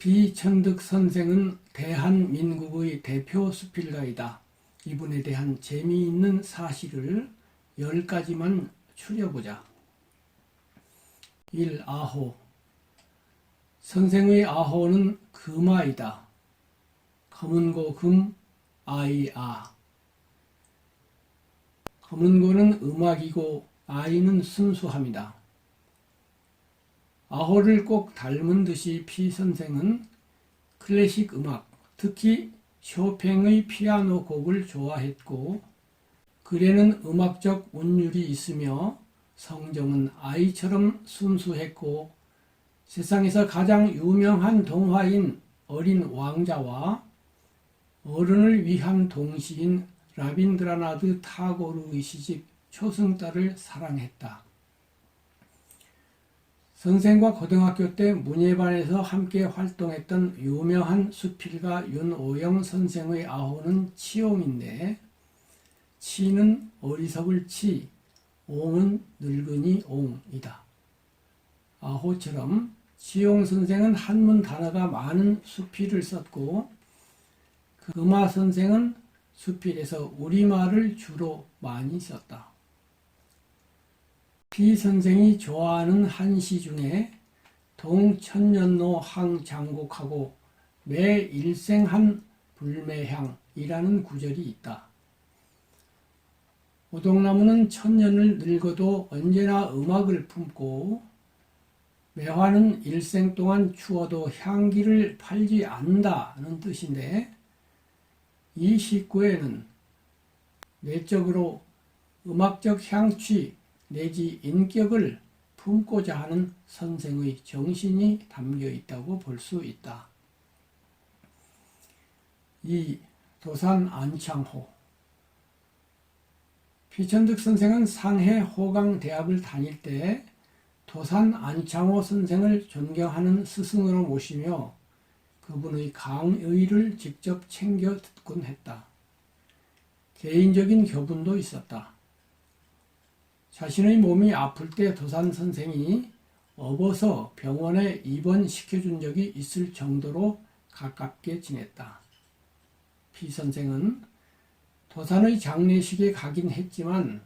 비천득 선생은 대한민국의 대표 수필가이다. 이분에 대한 재미있는 사실을 10가지만 추려보자. 1. 아호. 선생의 아호는 금아이다. 검은고 금, 아이 아. 검은고는 음악이고 아이는 순수함이다. 아호를 꼭 닮은 듯이 피 선생은 클래식 음악, 특히 쇼팽의 피아노 곡을 좋아했고, 글에는 음악적 운율이 있으며 성정은 아이처럼 순수했고, 세상에서 가장 유명한 동화인 어린 왕자와 어른을 위한 동시인 라빈드라나드 타고르의 시집 초승달을 사랑했다. 선생과 고등학교 때 문예반에서 함께 활동했던 유명한 수필가 윤오영 선생의 아호는 치옹인데, 치는 어리석을 치, 옹은 늙은이 옹이다. 아호처럼 치옹 선생은 한문 단어가 많은 수필을 썼고, 금아 선생은 수필에서 우리말을 주로 많이 썼다. 피 선생이 좋아하는 한시 중에 동천년로 항장곡하고 매 일생한 불매향이라는 구절이 있다. 오동나무는 천년을 늙어도 언제나 음악을 품고 매화는 일생 동안 추워도 향기를 팔지 않는다는 뜻인데, 이 시구에는 내적으로 음악적 향취 내지 인격을 품고자 하는 선생의 정신이 담겨 있다고 볼 수 있다. 2. 도산 안창호. 피천득 선생은 상해 호강대학을 다닐 때 도산 안창호 선생을 존경하는 스승으로 모시며 그분의 강의를 직접 챙겨 듣곤 했다. 개인적인 교분도 있었다. 자신의 몸이 아플 때 도산 선생이 업어서 병원에 입원시켜준 적이 있을 정도로 가깝게 지냈다. 피 선생은 도산의 장례식에 가긴 했지만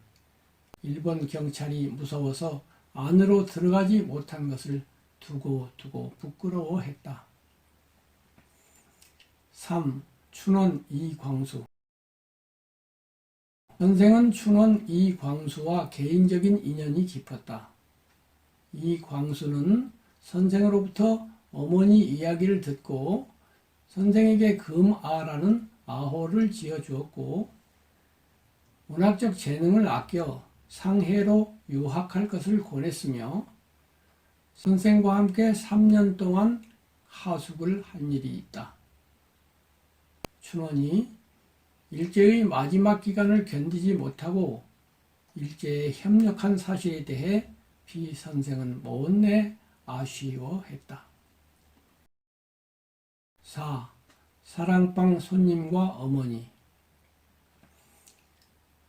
일본 경찰이 무서워서 안으로 들어가지 못한 것을 두고두고 부끄러워했다. 3. 춘원 이광수. 선생은 춘원 이광수와 개인적인 인연이 깊었다. 이광수는 선생으로부터 어머니 이야기를 듣고 선생에게 금아라는 아호를 지어주었고, 문학적 재능을 아껴 상해로 유학할 것을 권했으며 선생과 함께 3년 동안 하숙을 한 일이 있다. 춘원이 일제의 마지막 기간을 견디지 못하고 일제에 협력한 사실에 대해 피 선생은 못내 아쉬워했다. 4. 사랑방 손님과 어머니.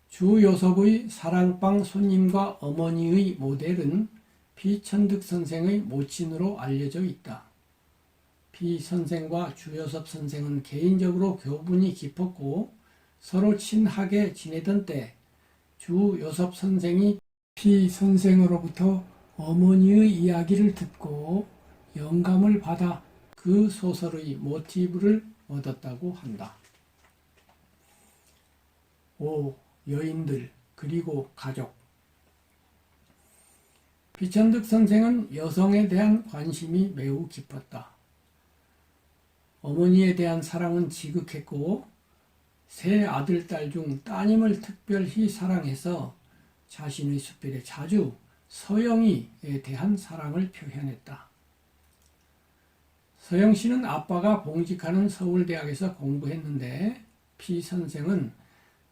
주요섭의 사랑방 손님과 어머니의 모델은 피천득 선생의 모친으로 알려져 있다. 피 선생과 주요섭 선생은 개인적으로 교분이 깊었고 서로 친하게 지내던 때 주요섭 선생이 피 선생으로부터 어머니의 이야기를 듣고 영감을 받아 그 소설의 모티브를 얻었다고 한다. 5. 여인들 그리고 가족. 피천득 선생은 여성에 대한 관심이 매우 깊었다. 어머니에 대한 사랑은 지극했고 세 아들, 딸 중 따님을 특별히 사랑해서 자신의 수필에 자주 서영이에 대한 사랑을 표현했다. 서영 씨는 아빠가 봉직하는 서울대학에서 공부했는데 피 선생은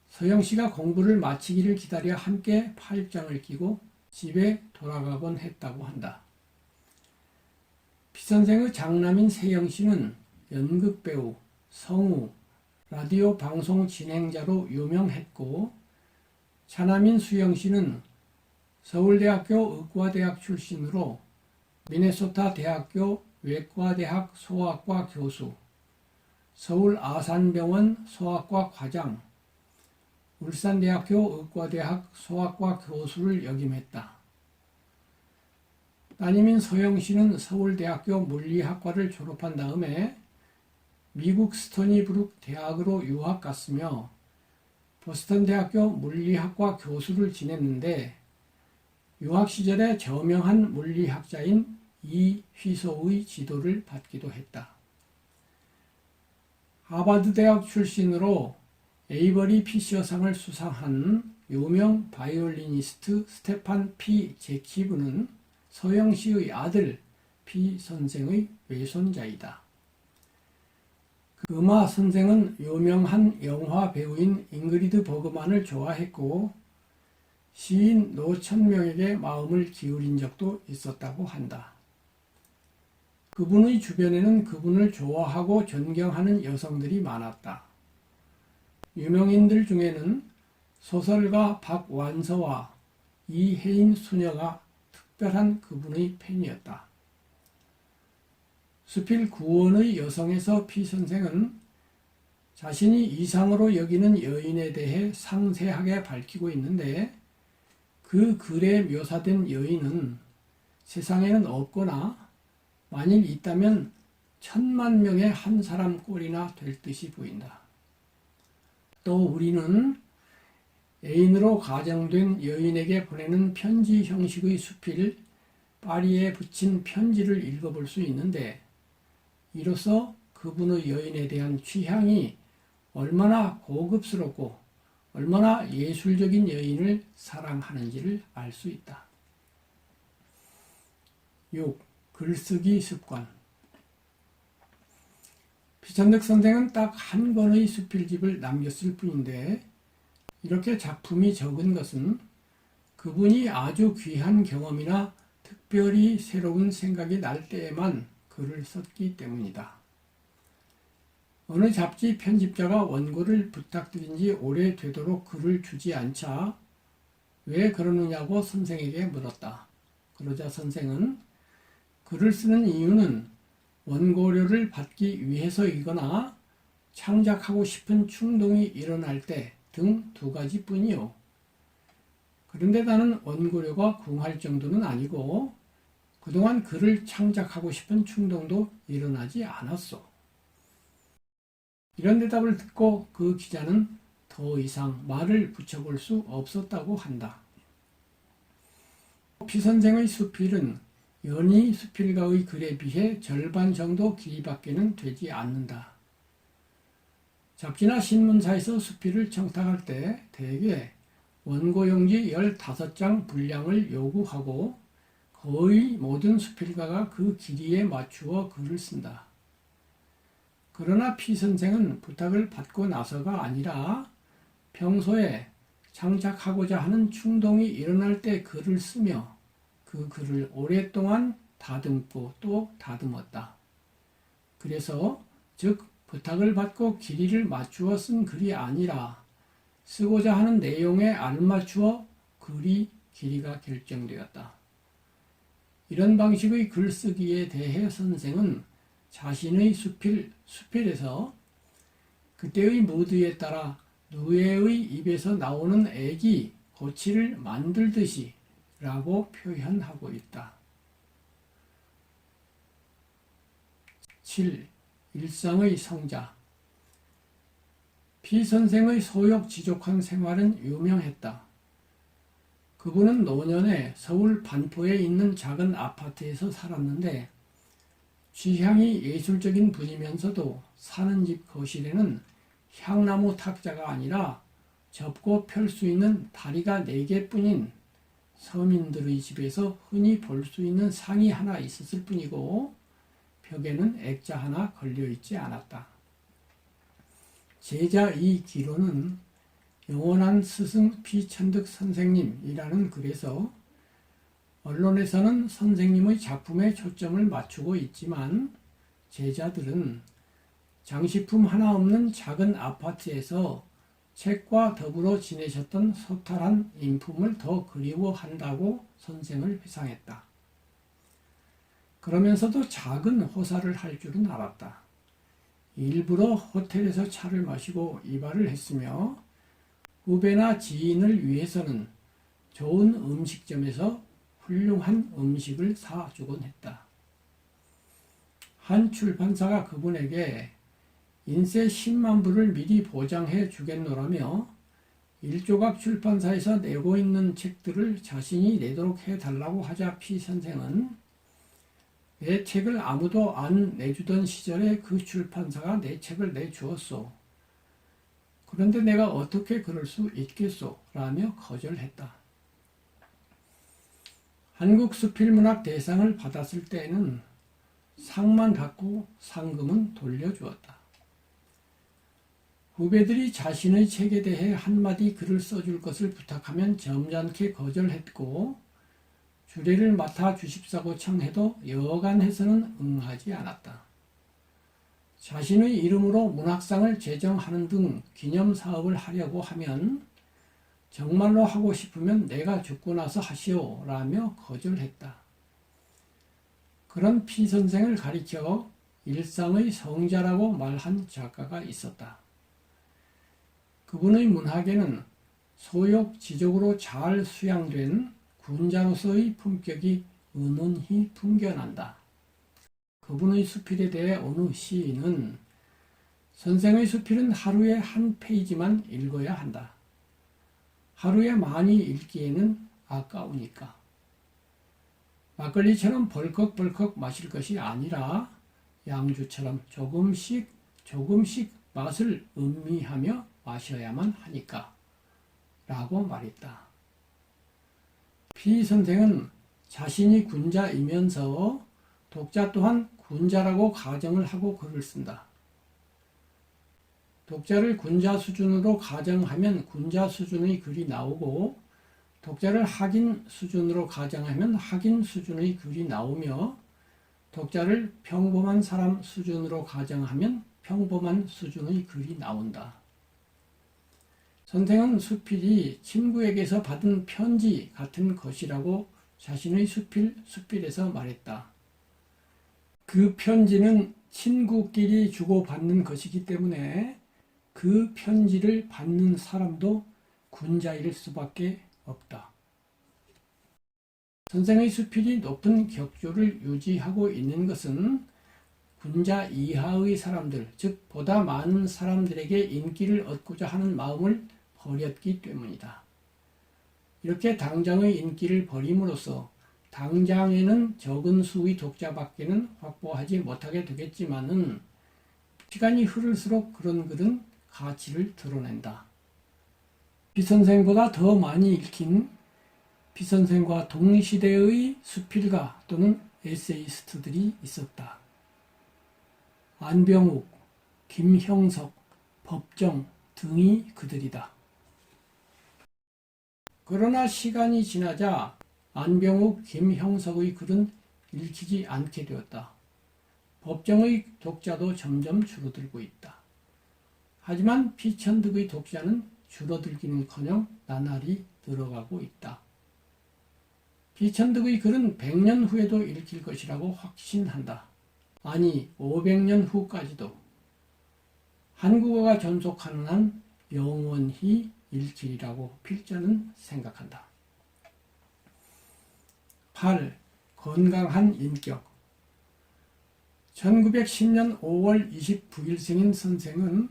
서영 씨가 공부를 마치기를 기다려 함께 팔짱을 끼고 집에 돌아가곤 했다고 한다. 피 선생의 장남인 세영 씨는 연극배우, 성우, 라디오 방송 진행자로 유명했고, 차남인 수영 씨는 서울대학교 의과대학 출신으로 미네소타 대학교 외과대학 소아과 교수, 서울 아산병원 소아과 과장, 울산대학교 의과대학 소아과 교수를 역임했다. 따님인 서영 씨는 서울대학교 물리학과를 졸업한 다음에 미국 스토니브룩 대학으로 유학 갔으며 보스턴 대학교 물리학과 교수를 지냈는데 유학 시절에 저명한 물리학자인 이휘소의 지도를 받기도 했다. 하버드 대학 출신으로 에이버리 피셔상을 수상한 유명 바이올리니스트 스테판 피 제키브는 서영 씨의 아들 피 선생의 외손자이다. 금화 선생은 유명한 영화 배우인 잉그리드 버그만을 좋아했고 시인 노천명에게 마음을 기울인 적도 있었다고 한다. 그분의 주변에는 그분을 좋아하고 존경하는 여성들이 많았다. 유명인들 중에는 소설가 박완서와 이혜인 수녀가 특별한 그분의 팬이었다. 수필 구원의 여성에서 피 선생은 자신이 이상으로 여기는 여인에 대해 상세하게 밝히고 있는데 그 글에 묘사된 여인은 세상에는 없거나 만일 있다면 10,000,000명의 한 사람 꼴이나 될 듯이 보인다. 또 우리는 애인으로 가정된 여인에게 보내는 편지 형식의 수필 파리에 붙인 편지를 읽어볼 수 있는데 이로써 그분의 여인에 대한 취향이 얼마나 고급스럽고 얼마나 예술적인 여인을 사랑하는지를 알 수 있다. 6. 글쓰기 습관. 피천득 선생은 딱 한 권의 수필집을 남겼을 뿐인데 이렇게 작품이 적은 것은 그분이 아주 귀한 경험이나 특별히 새로운 생각이 날 때에만 글을 썼기 때문이다. 어느 잡지 편집자가 원고를 부탁드린 지 오래되도록 글을 주지 않자 왜 그러느냐고 선생에게 물었다. 그러자 선생은 글을 쓰는 이유는 원고료를 받기 위해서이거나 창작하고 싶은 충동이 일어날 때 등 2가지뿐이요. 그런데 나는 원고료가 궁할 정도는 아니고 그동안 글을 창작하고 싶은 충동도 일어나지 않았어. 이런 대답을 듣고 그 기자는 더 이상 말을 붙여볼 수 없었다고 한다. 피 선생의 수필은 연희 수필가의 글에 비해 절반 정도 길이밖에는 되지 않는다. 잡지나 신문사에서 수필을 청탁할 때 대개 원고용지 15장 분량을 요구하고 거의 모든 수필가가 그 길이에 맞추어 글을 쓴다. 그러나 피 선생은 부탁을 받고 나서가 아니라 평소에 창작하고자 하는 충동이 일어날 때 글을 쓰며 그 글을 오랫동안 다듬고 또 다듬었다. 그래서 즉 부탁을 받고 길이를 맞추어 쓴 글이 아니라 쓰고자 하는 내용에 알맞추어 글이 길이가 결정되었다. 이런 방식의 글쓰기에 대해 선생은 자신의 수필에서 그때의 무드에 따라 누에의 입에서 나오는 액이 고치를 만들듯이 라고 표현하고 있다. 7. 일상의 성자. 피 선생의 소욕지족한 생활은 유명했다. 그분은 노년에 서울 반포에 있는 작은 아파트에서 살았는데 취향이 예술적인 분이면서도 사는 집 거실에는 향나무 탁자가 아니라 접고 펼 수 있는 다리가 4개뿐인 서민들의 집에서 흔히 볼 수 있는 상이 하나 있었을 뿐이고 벽에는 액자 하나 걸려있지 않았다. 제자 이 기로는 영원한 스승 피천득 선생님이라는 글에서 언론에서는 선생님의 작품에 초점을 맞추고 있지만 제자들은 장식품 하나 없는 작은 아파트에서 책과 더불어 지내셨던 소탈한 인품을 더 그리워한다고 선생을 회상했다. 그러면서도 작은 호사를 할 줄은 알았다. 일부러 호텔에서 차를 마시고 이발을 했으며 후배나 지인을 위해서는 좋은 음식점에서 훌륭한 음식을 사주곤 했다. 한 출판사가 그분에게 인쇄 10만 부를 미리 보장해 주겠노라며 1조각 출판사에서 내고 있는 책들을 자신이 내도록 해달라고 하자 피 선생은 내 책을 아무도 안 내주던 시절에 그 출판사가 내 책을 내주었소. 그런데 내가 어떻게 그럴 수 있겠소? 라며 거절했다. 한국 수필문학 대상을 받았을 때에는 상만 받고 상금은 돌려주었다. 후배들이 자신의 책에 대해 한마디 글을 써줄 것을 부탁하면 점잖게 거절했고 주례를 맡아 주십사고 청해도 여간해서는 응하지 않았다. 자신의 이름으로 문학상을 제정하는 등 기념사업을 하려고 하면 정말로 하고 싶으면 내가 죽고 나서 하시오 라며 거절했다. 그런 피 선생을 가리켜 일상의 성자라고 말한 작가가 있었다. 그분의 문학에는 소욕지족으로 잘 수양된 군자로서의 품격이 은은히 풍겨난다. 그분의 수필에 대해 어느 시인은 선생의 수필은 하루에 한 페이지만 읽어야 한다. 하루에 많이 읽기에는 아까우니까. 막걸리처럼 벌컥벌컥 마실 것이 아니라 양주처럼 조금씩 맛을 음미하며 마셔야만 하니까 라고 말했다. 피 선생은 자신이 군자이면서 독자 또한 군자라고 가정을 하고 글을 쓴다. 독자를 군자 수준으로 가정하면 군자 수준의 글이 나오고 독자를 학인 수준으로 가정하면 학인 수준의 글이 나오며 독자를 평범한 사람 수준으로 가정하면 평범한 수준의 글이 나온다. 선생은 수필이 친구에게서 받은 편지 같은 것이라고 자신의 수필에서 말했다. 그 편지는 친구끼리 주고받는 것이기 때문에 그 편지를 받는 사람도 군자일 수밖에 없다. 선생의 수필이 높은 격조를 유지하고 있는 것은 군자 이하의 사람들, 즉 보다 많은 사람들에게 인기를 얻고자 하는 마음을 버렸기 때문이다. 이렇게 당장의 인기를 버림으로써 당장에는 적은 수의 독자밖에는 확보하지 못하게 되겠지만은 시간이 흐를수록 그런 글은 가치를 드러낸다. 비선생보다 더 많이 읽힌 비선생과 동시대의 수필가 또는 에세이스트들이 있었다. 안병욱, 김형석, 법정 등이 그들이다. 그러나 시간이 지나자 안병욱, 김형석의 글은 읽히지 않게 되었다. 법정의 독자도 점점 줄어들고 있다. 하지만 피천득의 독자는 줄어들기는커녕 나날이 늘어가고 있다. 피천득의 글은 100년 후에도 읽힐 것이라고 확신한다. 아니 500년 후까지도 한국어가 존속하는 한 영원히 읽히리라고 필자는 생각한다. 8. 건강한 인격. 1910년 5월 29일 생인 선생은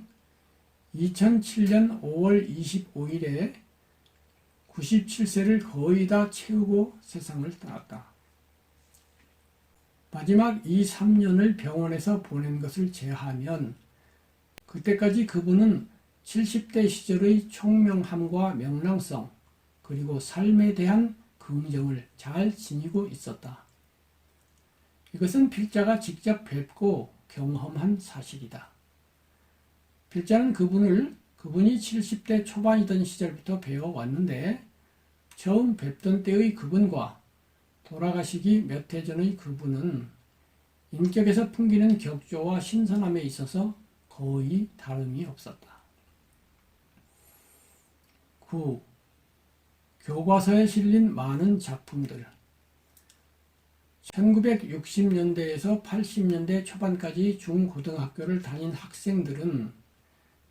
2007년 5월 25일에 97세를 거의 다 채우고 세상을 떠났다. 마지막 2, 3년을 병원에서 보낸 것을 제하면 그때까지 그분은 70대 시절의 총명함과 명랑성 그리고 삶에 대한 긍정을 잘 지니고 있었다. 이것은 필자가 직접 뵙고 경험한 사실이다. 필자는 그분이 70대 초반이던 시절부터 배워왔는데 처음 뵙던 때의 그분과 돌아가시기 몇 해 전의 그분은 인격에서 풍기는 격조와 신선함에 있어서 거의 다름이 없었다. 9. 교과서에 실린 많은 작품들. 1960년대에서 80년대 초반까지 중고등학교를 다닌 학생들은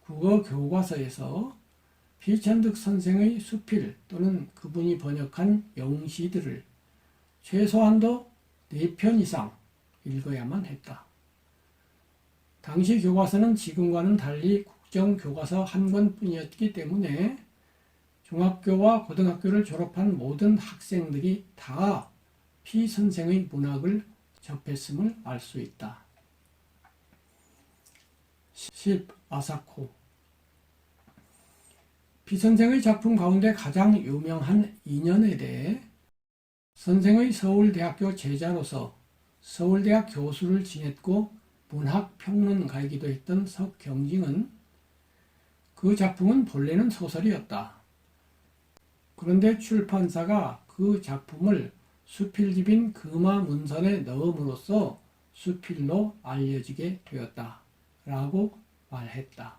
국어 교과서에서 비천득 선생의 수필 또는 그분이 번역한 영시들을 최소한도 4편 이상 읽어야만 했다. 당시 교과서는 지금과는 달리 국정교과서 한 권뿐이었기 때문에 중학교와 고등학교를 졸업한 모든 학생들이 다 피 선생의 문학을 접했음을 알 수 있다. 10. 아사코. 피 선생의 작품 가운데 가장 유명한 인연에 대해 선생의 서울대학교 제자로서 서울대학 교수를 지냈고 문학평론가이기도 했던 석경징은 그 작품은 본래는 소설이었다. 그런데 출판사가 그 작품을 수필집인 금화문선에 넣음으로써 수필로 알려지게 되었다 라고 말했다.